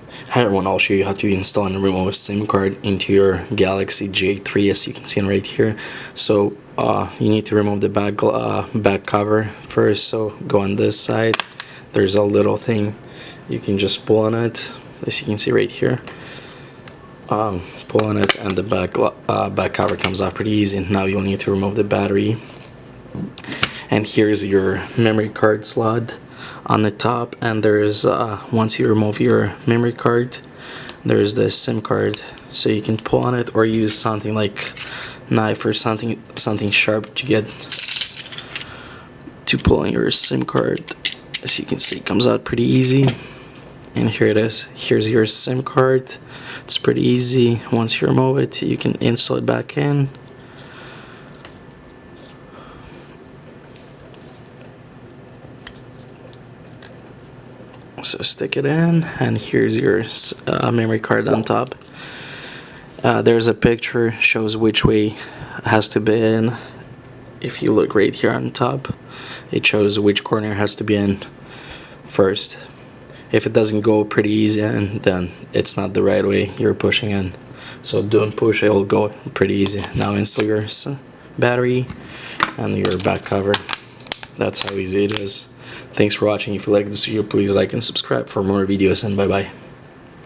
Hi everyone, I'll show you how to install and remove a SIM card into your Galaxy J3, as you can see right here. So you need to remove the back cover first. So go on this side, there's a little thing, you can just pull on it, as you can see right here. Pull on it and the back cover comes off pretty easy. Now you'll need to remove the battery, and here's your memory card slot on the top, and there's once you remove your memory card, there's the SIM card, so you can pull on it or use something like knife or something sharp to get to pull on your SIM card. As you can see, it comes out pretty easy, and here it is. Here's your SIM card. It's pretty easy. Once you remove it, you can install it back in. So stick it in, and here's your memory card on top. There's a picture, shows which way it has to be in. If you look right here on top, it shows which corner has to be in first. If it doesn't go pretty easy in, then it's not the right way you're pushing in. So don't push, it will go pretty easy. Now install your battery and your back cover. That's how easy it is. Thanks for watching. If you like this video, please like and subscribe for more videos, and bye bye.